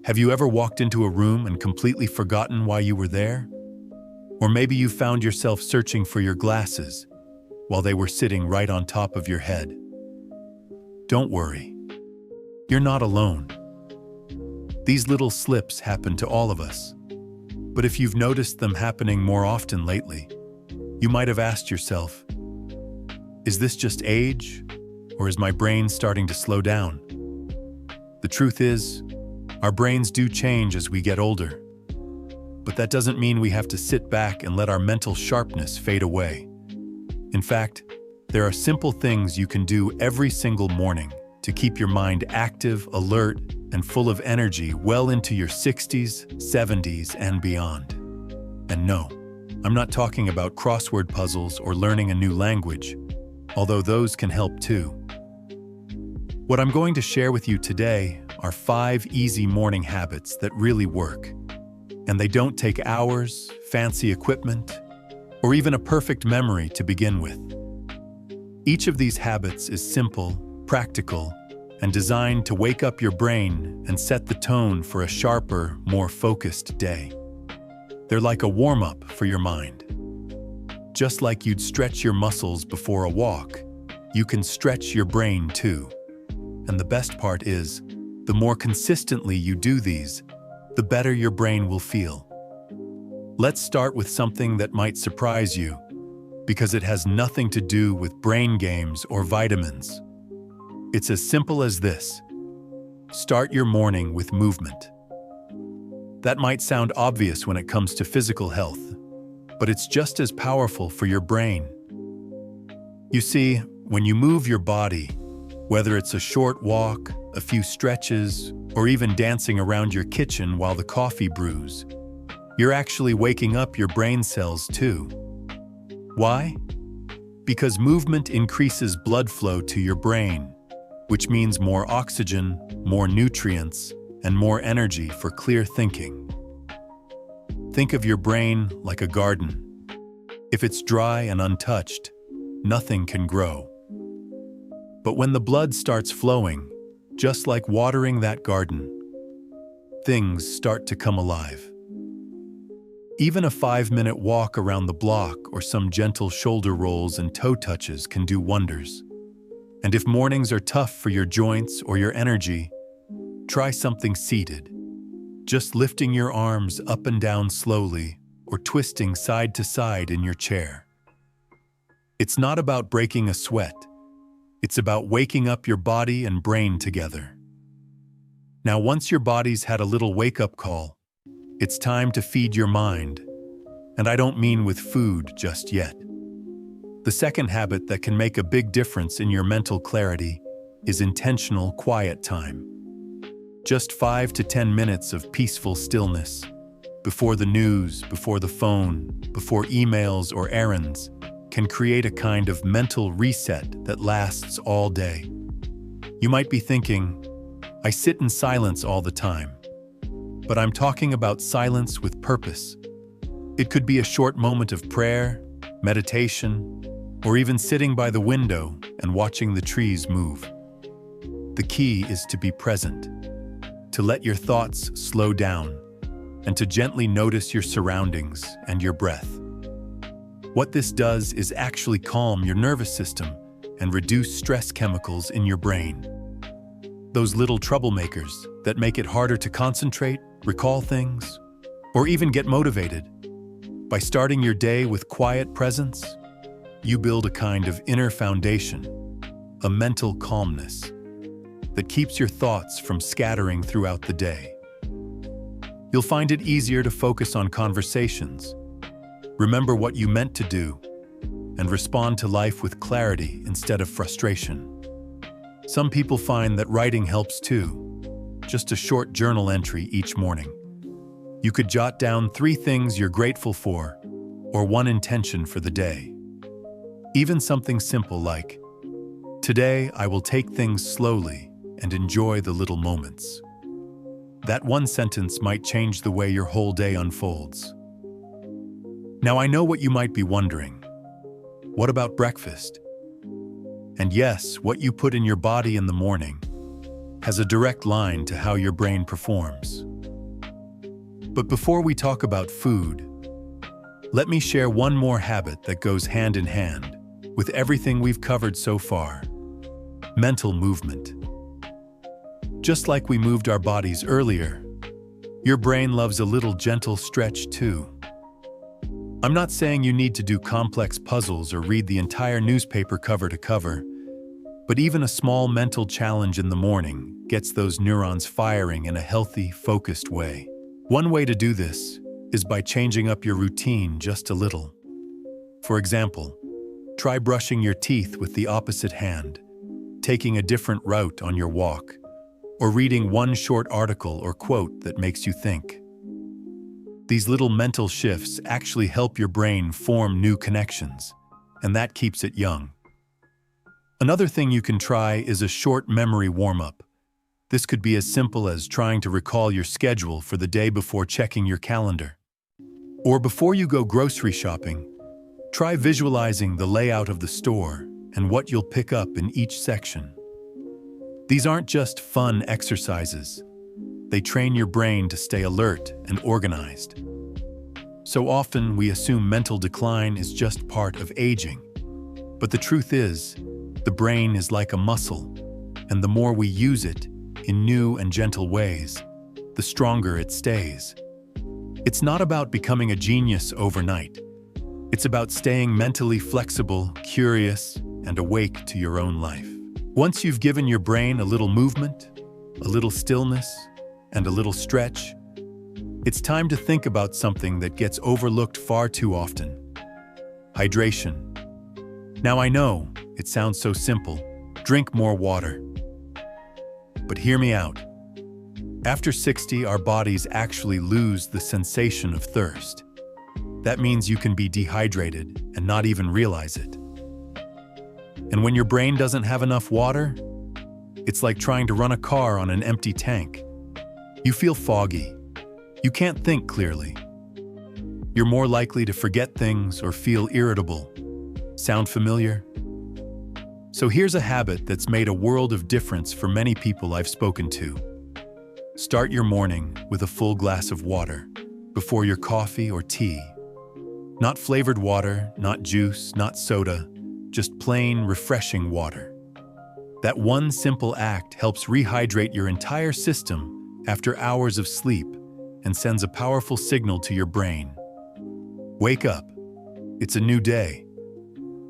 Have you ever walked into a room and completely forgotten why you were there? Or maybe you found yourself searching for your glasses while they were sitting right on top of your head. Don't worry. You're not alone. These little slips happen to all of us. But if you've noticed them happening more often lately, you might have asked yourself, is this just age, or is my brain starting to slow down? The truth is, our brains do change as we get older. But that doesn't mean we have to sit back and let our mental sharpness fade away. In fact, there are simple things you can do every single morning to keep your mind active, alert, and full of energy well into your 60s, 70s, and beyond. And no, I'm not talking about crossword puzzles or learning a new language, although those can help too. What I'm going to share with you today are 5 easy morning habits that really work. And they don't take hours, fancy equipment, or even a perfect memory to begin with. Each of these habits is simple, practical, and designed to wake up your brain and set the tone for a sharper, more focused day. They're like a warm-up for your mind. Just like you'd stretch your muscles before a walk, you can stretch your brain too. And the best part is, the more consistently you do these, the better your brain will feel. Let's start with something that might surprise you, because it has nothing to do with brain games or vitamins. It's as simple as this. Start your morning with movement. That might sound obvious when it comes to physical health, but it's just as powerful for your brain. You see, when you move your body, whether it's a short walk, a few stretches, or even dancing around your kitchen while the coffee brews, you're actually waking up your brain cells too. Why? Because movement increases blood flow to your brain, which means more oxygen, more nutrients, and more energy for clear thinking. Think of your brain like a garden. If it's dry and untouched, nothing can grow. But when the blood starts flowing, just like watering that garden, things start to come alive. Even a 5-minute walk around the block or some gentle shoulder rolls and toe touches can do wonders. And if mornings are tough for your joints or your energy, try something seated. Just lifting your arms up and down slowly or twisting side to side in your chair. It's not about breaking a sweat. It's about waking up your body and brain together. Now, once your body's had a little wake-up call, it's time to feed your mind. And I don't mean with food just yet. The second habit that can make a big difference in your mental clarity is intentional quiet time. Just 5 to 10 minutes of peaceful stillness, before the news, before the phone, before emails or errands, can create a kind of mental reset that lasts all day. You might be thinking, I sit in silence all the time. But I'm talking about silence with purpose. It could be a short moment of prayer, meditation, or even sitting by the window and watching the trees move. The key is to be present, to let your thoughts slow down, and to gently notice your surroundings and your breath. What this does is actually calm your nervous system and reduce stress chemicals in your brain. Those little troublemakers that make it harder to concentrate, recall things, or even get motivated. By starting your day with quiet presence, you build a kind of inner foundation, a mental calmness that keeps your thoughts from scattering throughout the day. You'll find it easier to focus on conversations, remember what you meant to do, and respond to life with clarity instead of frustration. Some people find that writing helps too, just a short journal entry each morning. You could jot down 3 things you're grateful for, or 1 intention for the day. Even something simple like, today I will take things slowly and enjoy the little moments. That one sentence might change the way your whole day unfolds. Now I know what you might be wondering. What about breakfast? And yes, what you put in your body in the morning has a direct line to how your brain performs. But before we talk about food, let me share one more habit that goes hand in hand with everything we've covered so far: mental movement. Just like we moved our bodies earlier, your brain loves a little gentle stretch too. I'm not saying you need to do complex puzzles or read the entire newspaper cover to cover, but even a small mental challenge in the morning gets those neurons firing in a healthy, focused way. One way to do this is by changing up your routine just a little. For example, try brushing your teeth with the opposite hand, taking a different route on your walk, or reading one short article or quote that makes you think. These little mental shifts actually help your brain form new connections, and that keeps it young. Another thing you can try is a short memory warm-up. This could be as simple as trying to recall your schedule for the day before checking your calendar. Or before you go grocery shopping, try visualizing the layout of the store and what you'll pick up in each section. These aren't just fun exercises. They train your brain to stay alert and organized. So often we assume mental decline is just part of aging. But the truth is, the brain is like a muscle, and the more we use it in new and gentle ways, the stronger it stays. It's not about becoming a genius overnight. It's about staying mentally flexible, curious, and awake to your own life. Once you've given your brain a little movement, a little stillness, and a little stretch, it's time to think about something that gets overlooked far too often: hydration. Now I know, it sounds so simple. Drink more water. But hear me out. After 60, our bodies actually lose the sensation of thirst. That means you can be dehydrated and not even realize it. And when your brain doesn't have enough water, it's like trying to run a car on an empty tank. You feel foggy. You can't think clearly. You're more likely to forget things or feel irritable. Sound familiar? So here's a habit that's made a world of difference for many people I've spoken to. Start your morning with a full glass of water before your coffee or tea. Not flavored water, not juice, not soda, just plain, refreshing water. That one simple act helps rehydrate your entire system after hours of sleep and sends a powerful signal to your brain. Wake up. It's a new day.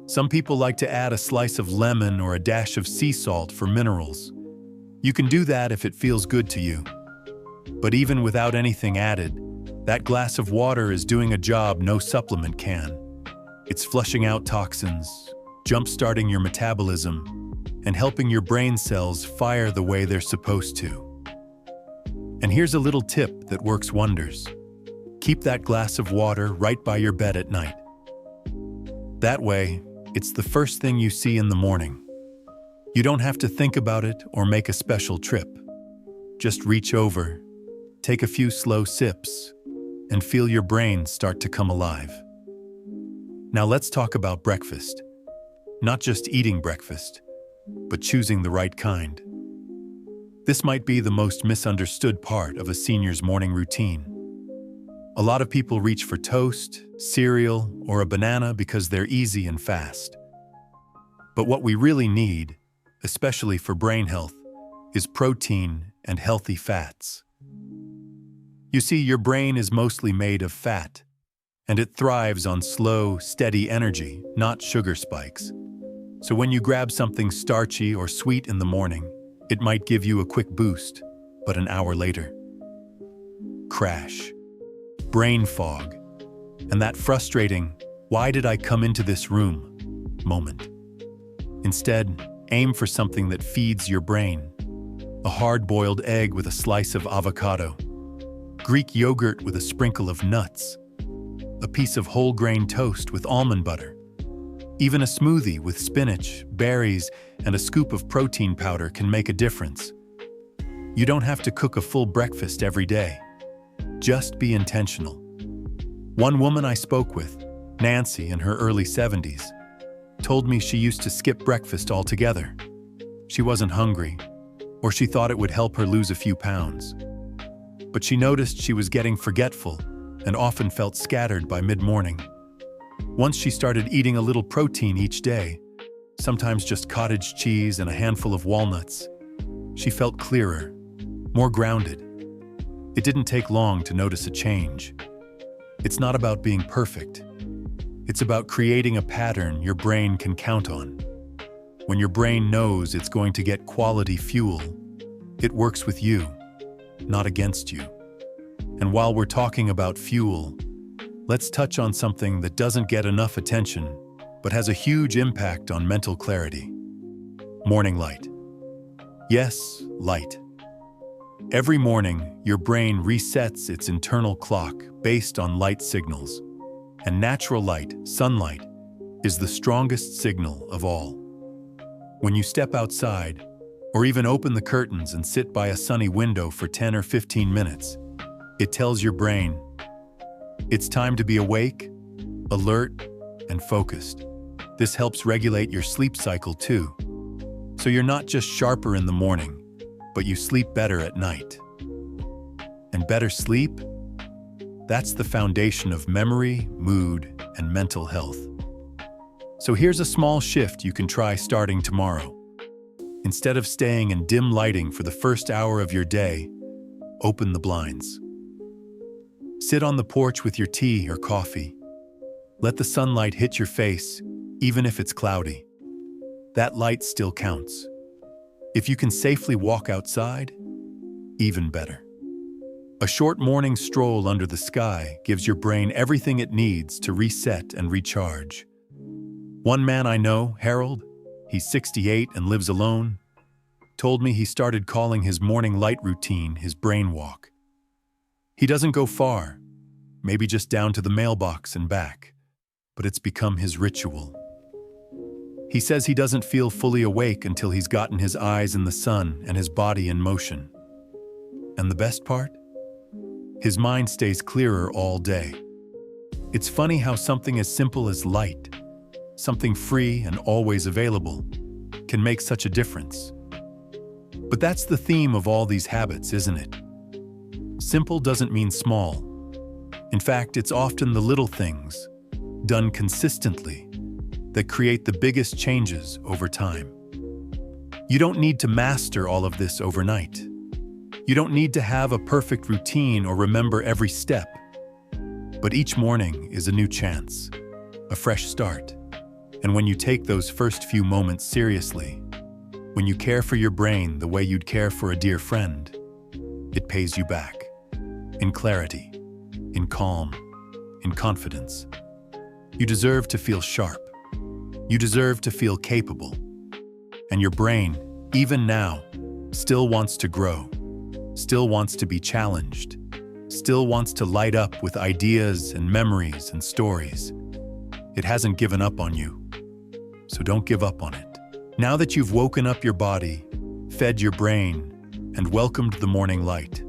Some people like to add a slice of lemon or a dash of sea salt for minerals. You can do that if it feels good to you. But even without anything added, that glass of water is doing a job no supplement can. It's flushing out toxins, jump-starting your metabolism, and helping your brain cells fire the way they're supposed to. And here's a little tip that works wonders. Keep that glass of water right by your bed at night. That way, it's the first thing you see in the morning. You don't have to think about it or make a special trip. Just reach over, take a few slow sips, and feel your brain start to come alive. Now let's talk about breakfast. Not just eating breakfast, but choosing the right kind. This might be the most misunderstood part of a senior's morning routine. A lot of people reach for toast, cereal, or a banana because they're easy and fast. But what we really need, especially for brain health, is protein and healthy fats. You see, your brain is mostly made of fat, and it thrives on slow, steady energy, not sugar spikes. So when you grab something starchy or sweet in the morning, it might give you a quick boost, but an hour later, crash. Brain fog, and that frustrating, "why did I come into this room?" moment. Instead, aim for something that feeds your brain. A hard-boiled egg with a slice of avocado, Greek yogurt with a sprinkle of nuts, a piece of whole grain toast with almond butter. Even a smoothie with spinach, berries, and a scoop of protein powder can make a difference. You don't have to cook a full breakfast every day. Just be intentional. One woman I spoke with, Nancy in her early 70s, told me she used to skip breakfast altogether. She wasn't hungry, or she thought it would help her lose a few pounds. but she noticed she was getting forgetful and often felt scattered by mid-morning. Once she started eating a little protein each day, sometimes just cottage cheese and a handful of walnuts, she felt clearer, more grounded. It didn't take long to notice a change. It's not about being perfect. It's about creating a pattern your brain can count on. When your brain knows it's going to get quality fuel, it works with you, not against you. And while we're talking about fuel, let's touch on something that doesn't get enough attention, but has a huge impact on mental clarity. Morning light. Yes, light. Every morning, your brain resets its internal clock based on light signals. And natural light, sunlight, is the strongest signal of all. When you step outside, or even open the curtains and sit by a sunny window for 10 or 15 minutes, it tells your brain, it's time to be awake, alert, and focused. This helps regulate your sleep cycle too. So you're not just sharper in the morning, but you sleep better at night. And better sleep? That's the foundation of memory, mood, and mental health. So here's a small shift you can try starting tomorrow. Instead of staying in dim lighting for the first hour of your day, open the blinds. Sit on the porch with your tea or coffee. Let the sunlight hit your face, even if it's cloudy. That light still counts. If you can safely walk outside, even better. A short morning stroll under the sky gives your brain everything it needs to reset and recharge. One man I know, Harold, he's 68 and lives alone, told me he started calling his morning light routine his brain walk. He doesn't go far, maybe just down to the mailbox and back, but it's become his ritual. He says he doesn't feel fully awake until he's gotten his eyes in the sun and his body in motion. And the best part? His mind stays clearer all day. It's funny how something as simple as light, something free and always available, can make such a difference. But that's the theme of all these habits, isn't it? Simple doesn't mean small. In fact, it's often the little things, done consistently, that create the biggest changes over time. You don't need to master all of this overnight. You don't need to have a perfect routine or remember every step. But each morning is a new chance, a fresh start. And when you take those first few moments seriously, when you care for your brain the way you'd care for a dear friend, it pays you back. In clarity, in calm, in confidence. You deserve to feel sharp. You deserve to feel capable. And your brain, even now, still wants to grow, still wants to be challenged, still wants to light up with ideas and memories and stories. It hasn't given up on you, so don't give up on it. Now that you've woken up your body, fed your brain, and welcomed the morning light,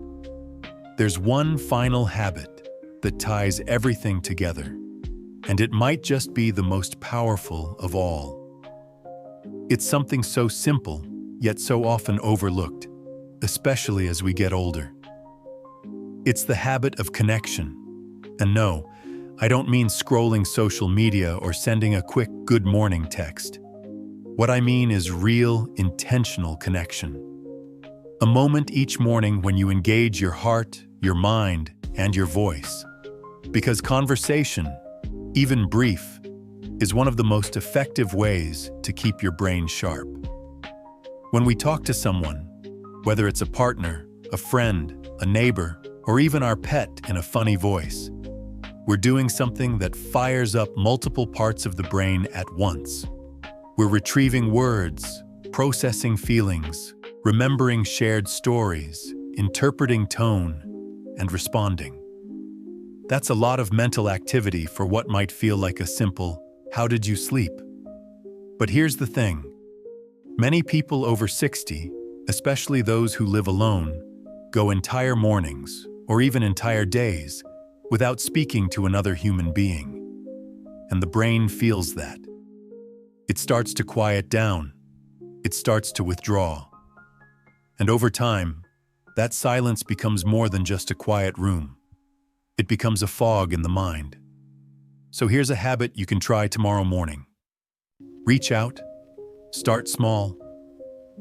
there's one final habit that ties everything together. And it might just be the most powerful of all. It's something so simple, yet so often overlooked, especially as we get older. It's the habit of connection. And no, I don't mean scrolling social media or sending a quick good morning text. What I mean is real, intentional connection. A moment each morning when you engage your heart, your mind, and your voice. Because conversation, even brief, is one of the most effective ways to keep your brain sharp. When we talk to someone, whether it's a partner, a friend, a neighbor, or even our pet in a funny voice, we're doing something that fires up multiple parts of the brain at once. We're retrieving words, processing feelings, remembering shared stories, interpreting tone, and responding. That's a lot of mental activity for what might feel like a simple, "How did you sleep?" But here's the thing. Many people over 60, especially those who live alone, go entire mornings, or even entire days, without speaking to another human being. And the brain feels that. It starts to quiet down. It starts to withdraw. And over time, that silence becomes more than just a quiet room. It becomes a fog in the mind. So here's a habit you can try tomorrow morning. Reach out, start small,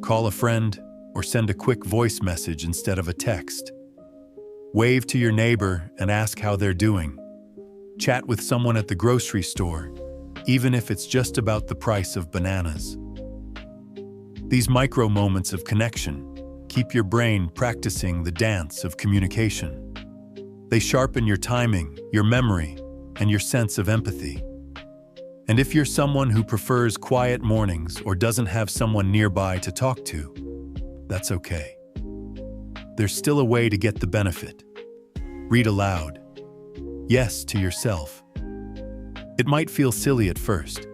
call a friend, or send a quick voice message instead of a text. Wave to your neighbor and ask how they're doing. Chat with someone at the grocery store, even if it's just about the price of bananas. These micro moments of connection keep your brain practicing the dance of communication. They sharpen your timing, your memory, and your sense of empathy. And if you're someone who prefers quiet mornings or doesn't have someone nearby to talk to, that's okay. There's still a way to get the benefit. Read aloud. Yes, to yourself. It might feel silly at first,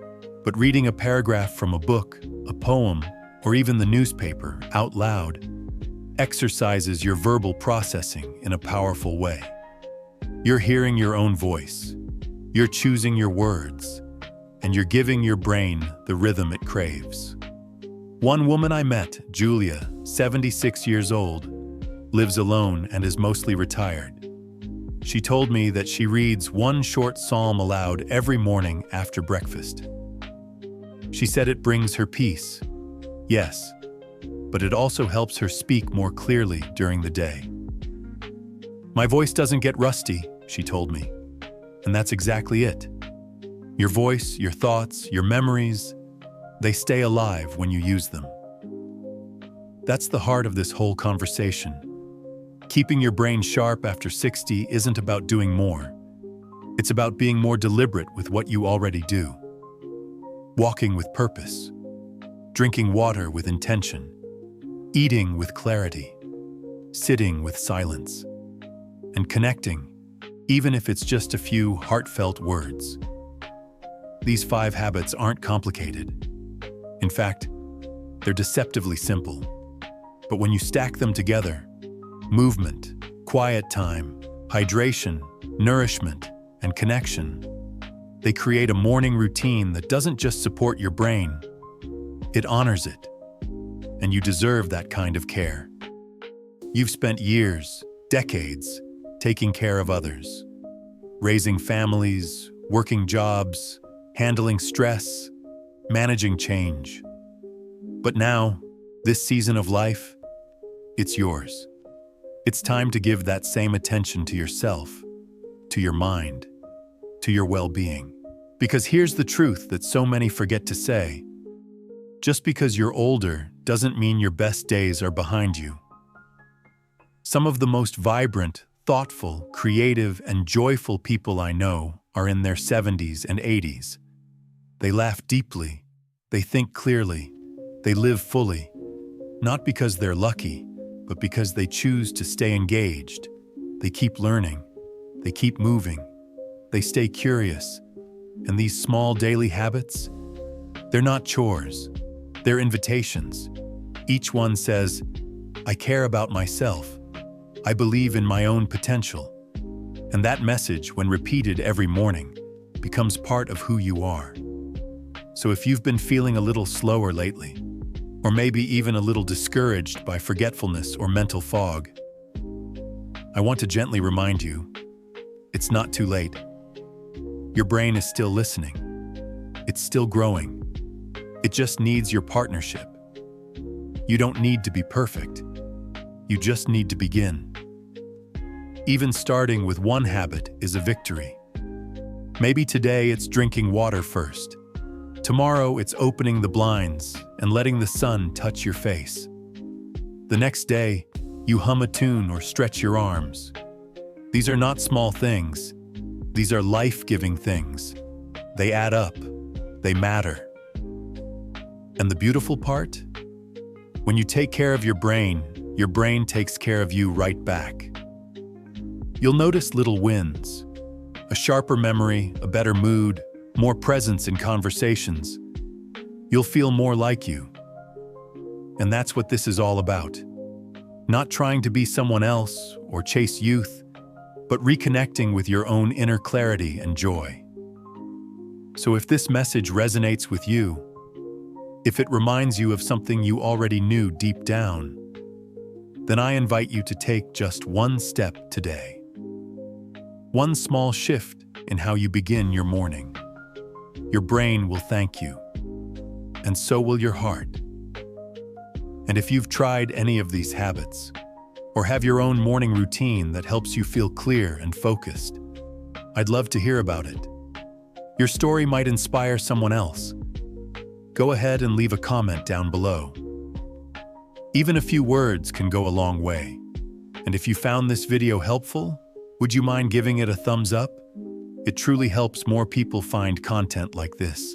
but reading a paragraph from a book, a poem, or even the newspaper out loud exercises your verbal processing in a powerful way. You're hearing your own voice. You're choosing your words, and you're giving your brain the rhythm it craves. One woman I met, Julia, 76 years old, lives alone and is mostly retired. She told me that she reads one short psalm aloud every morning after breakfast. She said it brings her peace. Yes, but it also helps her speak more clearly during the day. My voice doesn't get rusty, she told me. And that's exactly it. Your voice, your thoughts, your memories, they stay alive when you use them. That's the heart of this whole conversation. Keeping your brain sharp after 60 isn't about doing more. It's about being more deliberate with what you already do. Walking with purpose, drinking water with intention, eating with clarity, sitting with silence, and connecting, even if it's just a few heartfelt words. These 5 habits aren't complicated. In fact, they're deceptively simple. But when you stack them together, movement, quiet time, hydration, nourishment, and connection, they create a morning routine that doesn't just support your brain, it honors it. And you deserve that kind of care. You've spent years, decades, taking care of others, raising families, working jobs, handling stress, managing change. But now, this season of life, it's yours. It's time to give that same attention to yourself, to your mind, to your well-being. Because here's the truth that so many forget to say. Just because you're older doesn't mean your best days are behind you. Some of the most vibrant, thoughtful, creative, and joyful people I know are in their 70s and 80s. They laugh deeply, they think clearly, they live fully, not because they're lucky, but because they choose to stay engaged. They keep learning, they keep moving, they stay curious. And these small daily habits, they're not chores, they're invitations. Each one says, I care about myself. I believe in my own potential. And that message, when repeated every morning, becomes part of who you are. So if you've been feeling a little slower lately, or maybe even a little discouraged by forgetfulness or mental fog, I want to gently remind you, it's not too late. Your brain is still listening. It's still growing. It just needs your partnership. You don't need to be perfect. You just need to begin. Even starting with one habit is a victory. Maybe today it's drinking water first. Tomorrow it's opening the blinds and letting the sun touch your face. The next day, you hum a tune or stretch your arms. These are not small things. These are life-giving things. They add up. They matter. And the beautiful part? When you take care of your brain takes care of you right back. You'll notice little wins. A sharper memory, a better mood, more presence in conversations. You'll feel more like you. And that's what this is all about. Not trying to be someone else or chase youth, but reconnecting with your own inner clarity and joy. So if this message resonates with you, if it reminds you of something you already knew deep down, then I invite you to take just one step today. One small shift in how you begin your morning. Your brain will thank you, and so will your heart. And if you've tried any of these habits, or have your own morning routine that helps you feel clear and focused, I'd love to hear about it. Your story might inspire someone else. Go ahead and leave a comment down below. Even a few words can go a long way. And if you found this video helpful, would you mind giving it a thumbs up? It truly helps more people find content like this.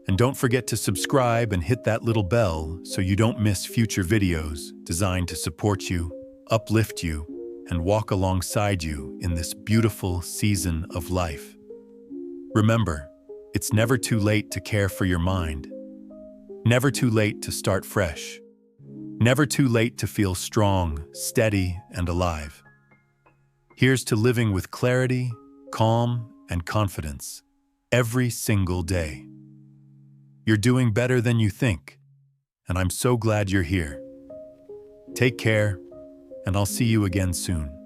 And don't forget to subscribe and hit that little bell so you don't miss future videos designed to support you, uplift you, and walk alongside you in this beautiful season of life. Remember, it's never too late to care for your mind. Never too late to start fresh. Never too late to feel strong, steady, and alive. Here's to living with clarity, calm, and confidence every single day. You're doing better than you think, and I'm so glad you're here. Take care, and I'll see you again soon.